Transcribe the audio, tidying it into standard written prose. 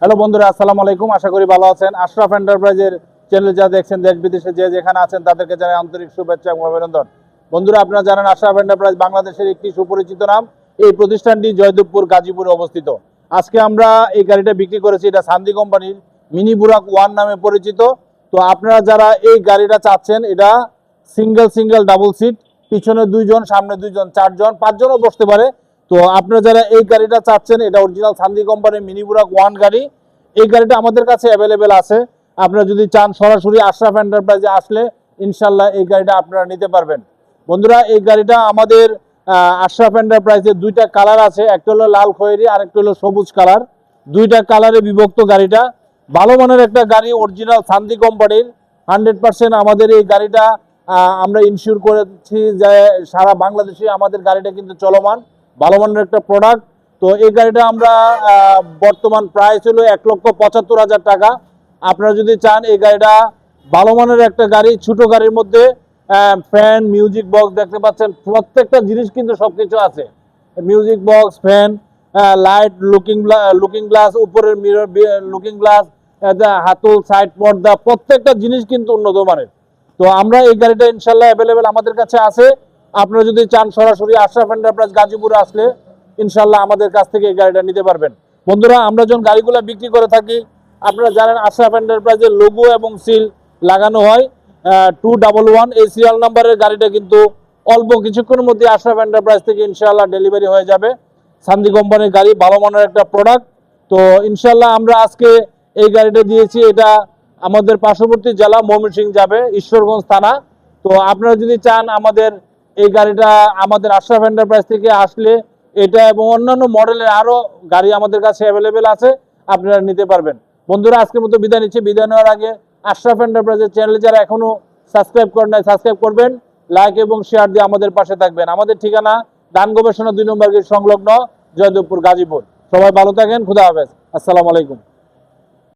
Hello বন্ধুরা, আসসালামু আলাইকুম। আশা করি ভালো আছেন। আশরাফ এন্টারপ্রাইজের চ্যানেল যা দেখছেন দেশ বিদেশে যে যেখানে আছেন তাদেরকে জানাই আন্তরিক শুভেচ্ছা এবং অভিনন্দন। বন্ধুরা, আপনারা জানেন আশরাফ এন্টারপ্রাইজ বাংলাদেশের একটি সুপরিচিত নাম। এই প্রতিষ্ঠানটি জয়দেবপুর গাজীপুরে অবস্থিত। আজকে আমরা এই গাড়িটা বিক্রি করেছি। এটা সান্দি কোম্পানির মিনি বুরাক 1 নামে পরিচিত। তো আপনারা যারা এই গাড়িটা চাচ্ছেন, এটা সিঙ্গেল ডাবল সিট, পিছনে 2 জন, সামনে 2 জন, 4 জন, 5 জনও বসতে পারে। তো আপনারা যারা এই গাড়িটা চাচ্ছেন, এটা অরিজিনাল সান্দি কোম্পানির মিনি বুরাক 1 গাড়ি। এই গাড়িটা আমাদের কাছে অ্যাভেলেবেল আছে। আপনারা যদি চান সরাসরি আশরাফ এন্টারপ্রাইজে আসলে ইনশাল্লাহ এই গাড়িটা আপনারা নিতে পারবেন। বন্ধুরা, এই গাড়িটা আমাদের আশরাফ এন্টারপ্রাইজের 2টা কালার আছে। একটা হলো লাল খয়েরি আর একটা হলো সবুজ কালার। 2টা কালারে বিভক্ত গাড়িটা। ভালো মানের একটা গাড়ি, অরিজিনাল সান্দি কোম্পানির 100%। আমাদের এই গাড়িটা আমরা ইনশিওর করেছি যে সারা বাংলাদেশে আমাদের গাড়িটা কিন্তু চলমান, ভালো মানের একটা প্রোডাক্ট। তো এই গাড়িটা আমরা বর্তমান প্রাইস হলো 1,75,000 টাকা। আপনারা যদি চান এই গাড়িটা ভালো মানের একটা গাড়ি, ছোট গাড়ির মধ্যে ফ্যান, মিউজিক বক্স দেখতে পাচ্ছেন, প্রত্যেকটা জিনিস কিন্তু সবকিছু আছে। Music box, fan, light, looking glass, উপরের মিরর, লুকিং গ্লাস, হাতল, সাইড পর্দা, প্রত্যেকটা জিনিস কিন্তু উন্নত মানের। তো আমরা এই গাড়িটা ইনশাল্লাহ অ্যাভেলেবেল আমাদের কাছে আছে। আপনারা যদি চান সরাসরি আশরাফ এন্টারপ্রাইজ গাজীপুরে আসলে ইনশাল্লাহ আমাদের কাছ থেকে এই গাড়িটা নিতে পারবেন। বন্ধুরা, আমরা যখন গাড়িগুলো বিক্রি করে থাকি, আপনারা জানেন আশরাফ এন্টারপ্রাইজের লোগো এবং সিল লাগানো হয়। 211 এই সিরিয়াল নাম্বারের গাড়িটা কিন্তু অল্প কিছুক্ষণের মধ্যে আশরাফ এন্টারপ্রাইজ থেকে ইনশাল্লাহ ডেলিভারি হয়ে যাবে। সান্দি কোম্পানির গাড়ি, ভালো মানের একটা প্রোডাক্ট। তো ইনশাল্লাহ আমরা আজকে এই গাড়িটা দিয়েছি। এটা আমাদের পার্শ্ববর্তী জেলা ময়মনসিংহ যাবে, ঈশ্বরগঞ্জ থানা। তো আপনারা যদি চান আমাদের এই গাড়িটা আমাদের আশরাফ এন্টারপ্রাইজ থেকে আসলে এটা এবং অন্যান্য মডেলের আরো গাড়ি আমাদের কাছে অ্যাভেলেবেল আছে, আপনারা নিতে পারবেন। বন্ধুরা, আজকের মতো বিদায় নিচ্ছি। বিদায় নেওয়ার আগে আশরাফ এন্টারপ্রাইজের চ্যানেল যারা এখনো সাবস্ক্রাইব করেন নাই, সাবস্ক্রাইব করবেন, লাইক এবং শেয়ার দিয়ে আমাদের পাশে থাকবেন। আমাদের ঠিকানা দান গবেষণা 2 নম্বর গেট সংলগ্ন, জয়দেবপুর, গাজীপুর। সবাই ভালো থাকেন। খুদা হাফেজ। আসসালামু আলাইকুম।